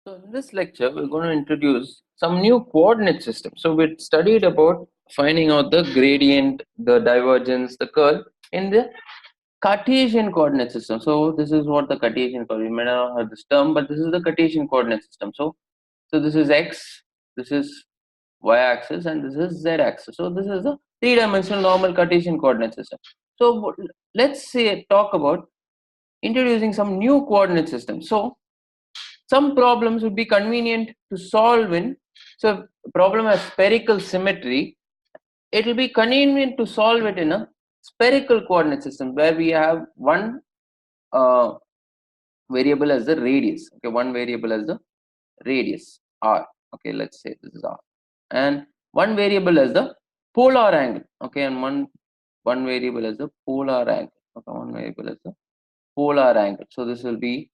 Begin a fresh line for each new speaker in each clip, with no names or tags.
So in this lecture, we're going to introduce some new coordinate system. So we studied about finding out the gradient, the divergence, the curl in the Cartesian coordinate system. So this is what the Cartesian coordinate. You may not have this term, but this is the Cartesian coordinate system. So this is x, this is y-axis, and this is z-axis. So this is a three-dimensional normal Cartesian coordinate system. So let's say talk about introducing some new coordinate system. So some problems would be convenient to solve in, so problem has spherical symmetry, it will be convenient to solve it in a spherical coordinate system where we have one uh, variable as the radius. Okay, one variable as the radius r. Okay, let's say this is r, and one variable as the polar angle. Okay, and one variable as the polar angle. Okay, one variable as the polar angle. So this will be,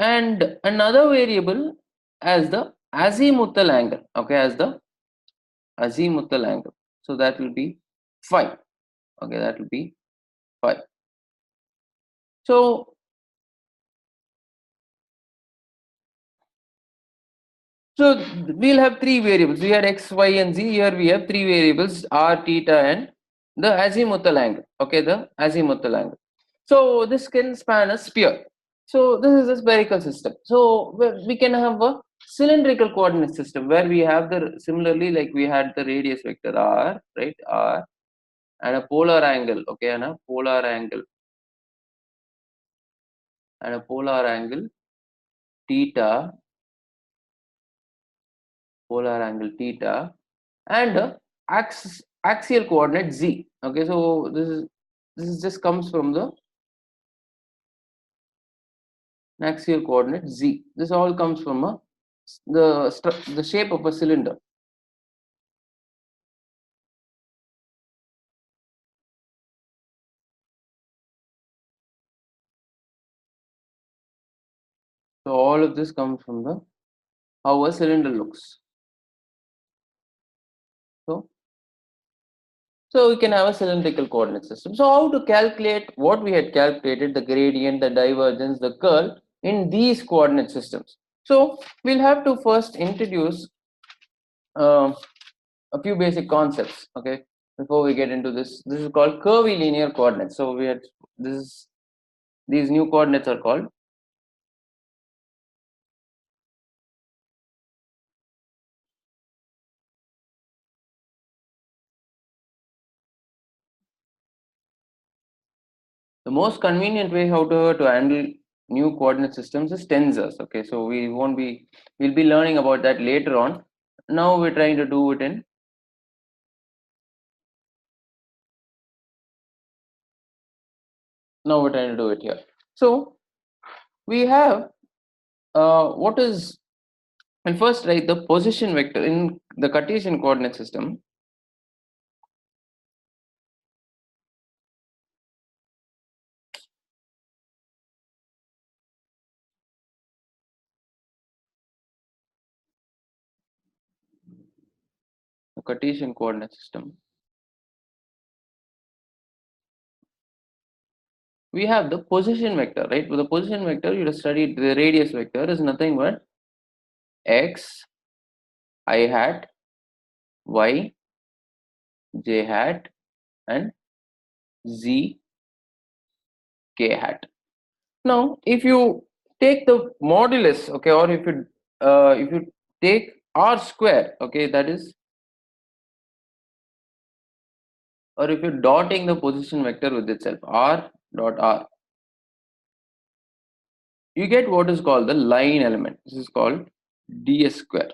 and another variable as the azimuthal angle. Okay, as the azimuthal angle. So that will be phi. Okay, that will be phi. So so we'll have three variables. We had x, y, and z. Here we have three variables, r, theta, and the azimuthal angle. Okay, the azimuthal angle. So this can span a sphere. So this is a spherical system. So we can have a cylindrical coordinate system where we have the, similarly like we had the radius vector r, right, r, and a polar angle. Okay, and a polar angle, and a polar angle theta, polar angle theta, and a axial coordinate z. Okay, so this is just comes from the axial coordinate z. This all comes from the shape of a cylinder. So all of this comes from the how a cylinder looks. So so we can have a cylindrical coordinate system. So how to calculate what we had calculated, the gradient, the divergence, the curl in these coordinate systems. So we'll have to first introduce uh, a few basic concepts. Okay, before we get into this is called curvilinear coordinates. So we had these new coordinates are called the most convenient way how to handle new coordinate systems is tensors. Okay, so we'll be learning about that later on. Now we're trying to do it in now we're trying to do it here. So we have what is, and first write the position vector in the Cartesian coordinate system. The Cartesian coordinate system, we have the position vector, right? With the position vector, you have studied the radius vector is nothing but x I hat, y j hat, and z k hat. Now, if you take the modulus, okay, or if you take r square, okay, that is, or if you're dotting the position vector with itself, r dot r, you get what is called the line element. This is called ds square.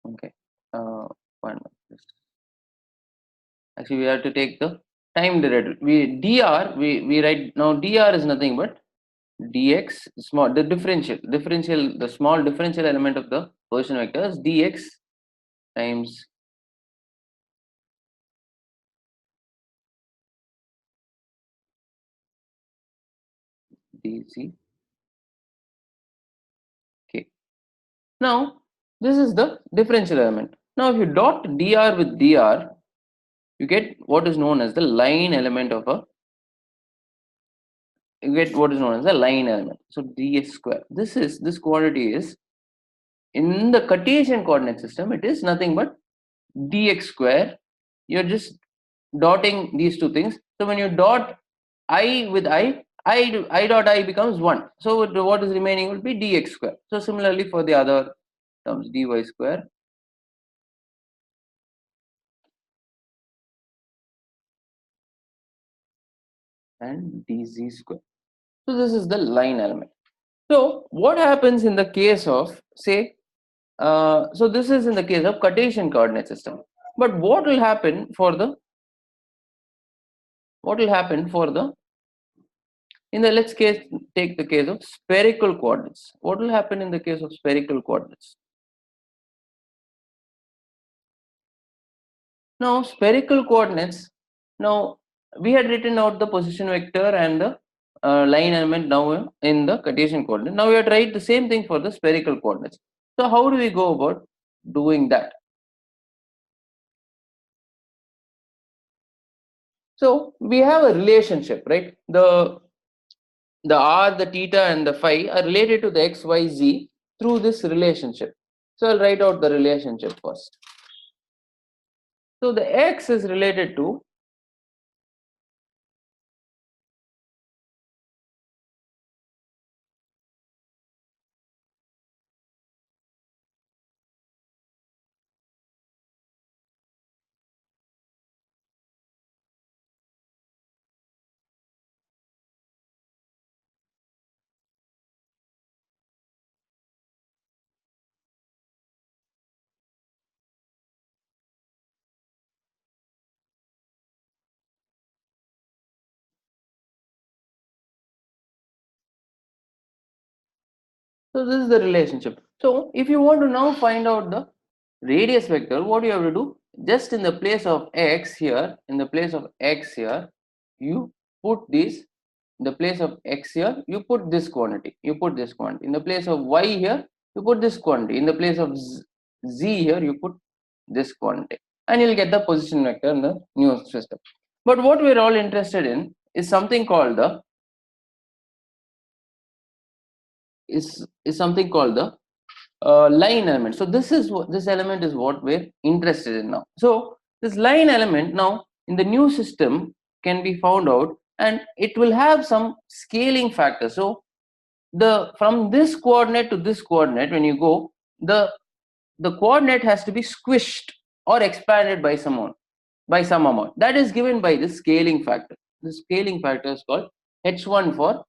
Okay, one minute. Actually, we have to take the time derivative. We write now dr is nothing but dx, small, the differential, the small differential element of the position vector is dx times dz k. Now this is the differential element. Now if you dot dr with dr, you get what is known as the line element of a you get what is known as the line element. So dx square. This quantity is in the Cartesian coordinate system. It is nothing but dx square. You're just dotting these two things. So when you dot I with I dot I becomes 1. So what is remaining will be dx square. So similarly for the other terms, dy square and dz square. So this is the line element. So what happens in the case of, say, so this is in the case of Cartesian coordinate system. But what will happen for the in the let's case take the case of spherical coordinates. What will happen in the case of spherical coordinates? Now spherical coordinates. Now we had written out the position vector and the line element now in the Cartesian coordinate. Now we have to write the same thing for the spherical coordinates. So how do we go about doing that? So we have a relationship, right? The r, the theta, and the phi are related to the x, y, z through this relationship. So I'll write out the relationship first. So the x is related to, so this is the relationship. So if you want to now find out the radius vector, what you have to do, just in the place of x here, you put this, in the place of x here, you put this quantity, in the place of y here, you put this quantity, in the place of z here, you put this quantity, and you'll get the position vector in the new system. But what we're all interested in is something called the something called the line element. So this element is what we're interested in now. So this line element now in the new system can be found out, and it will have some scaling factor. So the from this coordinate to this coordinate, when you go, the coordinate has to be squished or expanded by some amount that is given by the scaling factor. The scaling factor is called h1 for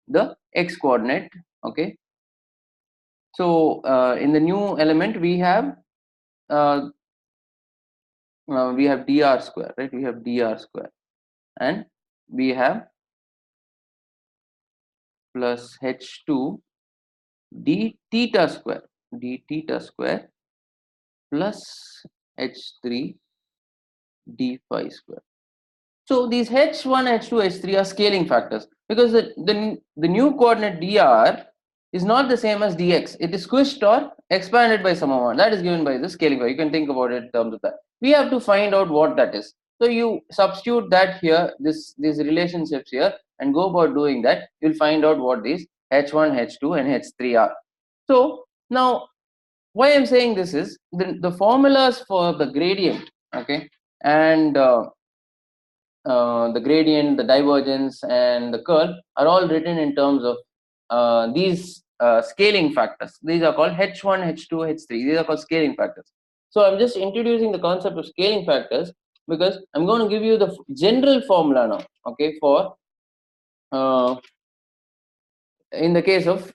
the x coordinate. Okay, so in the new element uh, we have dr square, right? We have dr square, and we have plus h2 d theta square plus h3 d phi square. So these h1, h2, h3 are scaling factors because the new coordinate dr is not the same as dx. It is squished or expanded by some amount. That is given by the scaling factor. You can think about it in terms of that. We have to find out what that is. So you substitute that here, these relationships here, and go about doing that. You'll find out what these h1, h2, and h3 are. So now, why I'm saying this is the formulas for the gradient, okay, and the gradient, the divergence, and the curl are all written in terms of these scaling factors. These are called h1, h2, h3. These are called scaling factors. So I'm just introducing the concept of scaling factors because I'm going to give you the general formula now. Okay, for uh, in the case of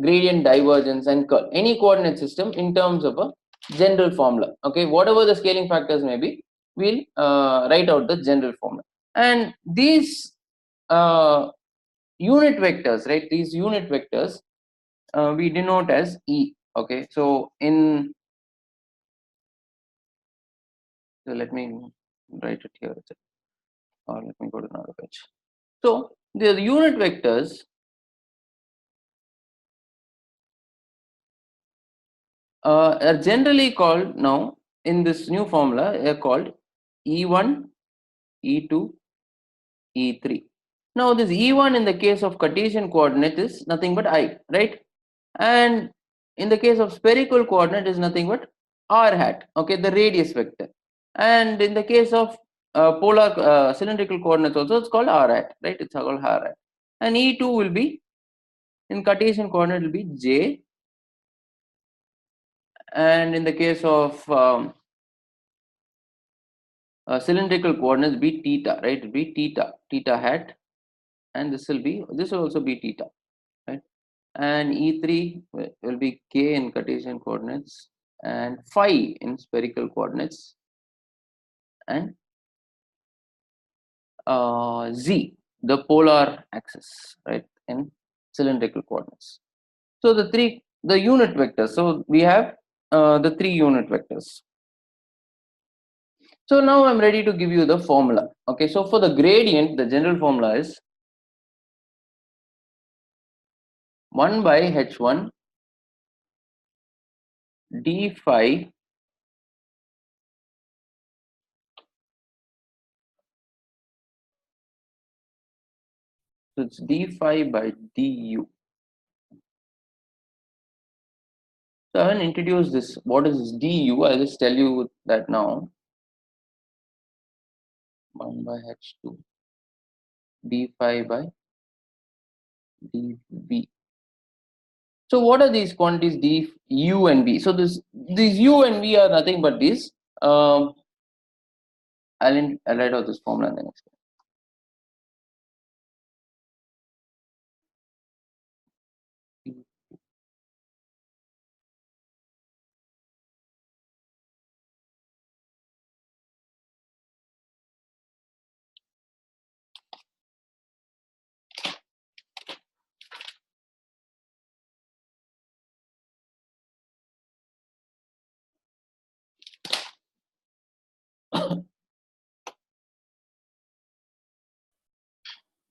gradient, divergence, and curl, any coordinate system in terms of a general formula. Okay, whatever the scaling factors may be, we'll write out the general formula. And these unit vectors, right? These unit vectors we denote as E. Okay, so let me write it here, or let me go to another page. So the unit vectors are generally called now in this new formula, are called E1, E2, E3. Now this E1 in the case of Cartesian coordinate is nothing but I, right? And in the case of spherical coordinate is nothing but r hat, okay, the radius vector. And in the case of polar cylindrical coordinates also, it's called r hat, right? It's called r hat. And E2 will be, in Cartesian coordinate, will be j, and in the case of cylindrical coordinates be theta, right? It will be theta hat, and this will also be theta, right? And E3 will be k in Cartesian coordinates and phi in spherical coordinates, and z, the polar axis, right, in cylindrical coordinates. So the unit vectors. So we have the three unit vectors. So now I'm ready to give you the formula. Okay, so for the gradient, the general formula is 1 by h1 d phi so it's d phi by du. So I haven't introduced this. What is this du? I'll just tell you that now. 1 by h2 d phi by dv. So what are these quantities d, u and v? So these u and v are nothing but these. I'll write out this formula in the next one.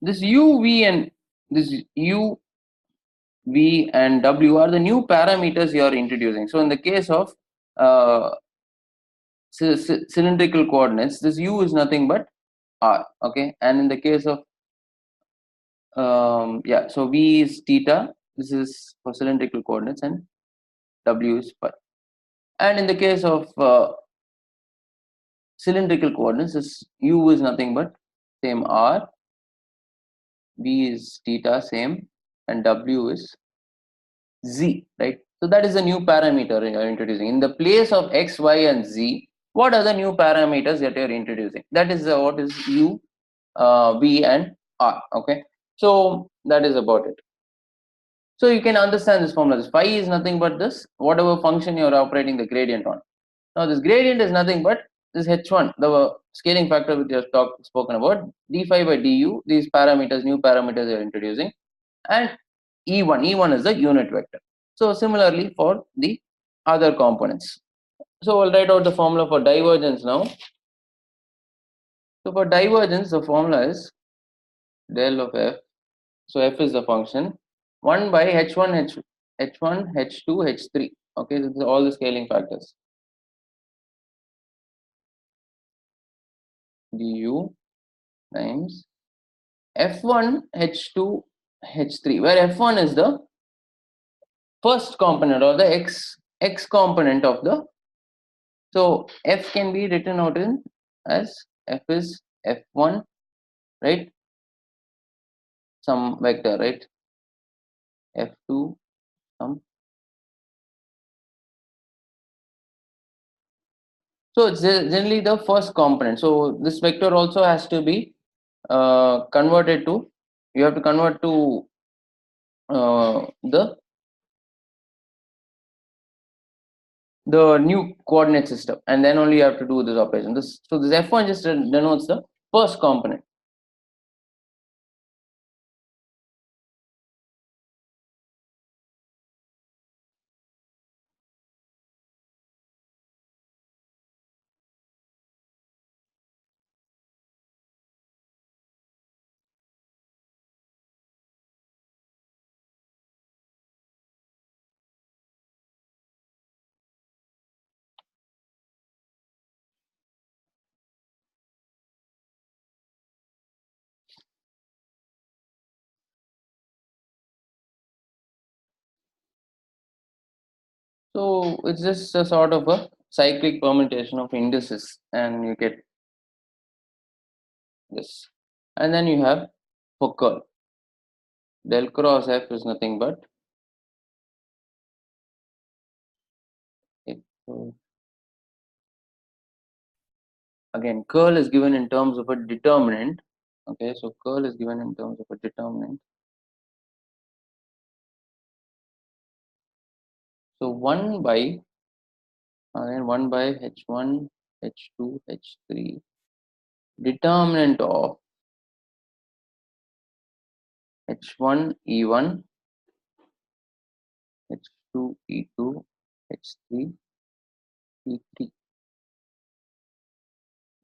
This u, v and this u, v and w are the new parameters you are introducing. So in the case of uh, cylindrical coordinates, this u is nothing but r, okay, and in the case of yeah, so v is theta, this is for cylindrical coordinates, and w is phi. And in the case of cylindrical coordinates, this u is nothing but same r, v is theta same, and w is z, right? So that is a new parameter you are introducing. In the place of x, y, and z, what are the new parameters that you are introducing? That is what is u, v, and r. Okay, so that is about it. So you can understand this formula. This phi is nothing but this whatever function you are operating the gradient on. Now this gradient is nothing but this h1, the scaling factor which you have spoken about, d phi by du. These parameters, new parameters you are introducing, and E1 is the unit vector. So similarly for the other components. So I'll write out the formula for divergence now. So for divergence, the formula is del of f. So f is the function 1 by h1 h2 h3. Okay, this is all the scaling factors. Du times f1 h2 h3, where f1 is the first component or the x component of the. So f can be written out in as f is f1, right, some vector, right, f2 some. So it's generally the first component. So this vector also has to be converted to, you have to convert to the new coordinate system, and then only you have to do this operation. So this f1 just denotes the first component. So it's just a sort of a cyclic permutation of indices, and you get this. And then you have for curl. Del cross f is nothing but so again, curl is given in terms of a determinant. Okay, so curl is given in terms of a determinant. So 1 by again 1 by h1, h2, h3 determinant of h1 e1, h2 e2, h3 e3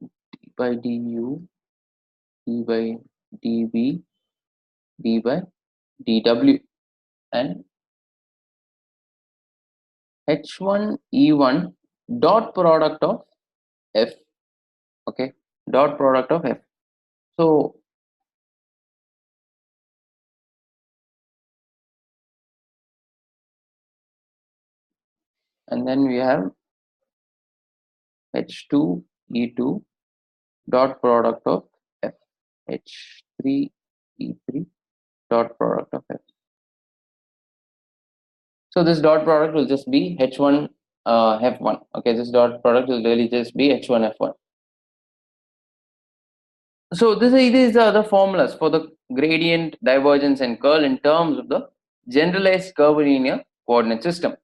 d by du, d by db, d by dw, and h1 e1 dot product of f. Okay, dot product of f. So and then we have h2 e2 dot product of f, h3 e3 dot product of f. So this dot product will just be h1 f1. Okay, this dot product will really just be h1 f1. So these are the formulas for the gradient, divergence, and curl in terms of the generalized curvilinear coordinate system.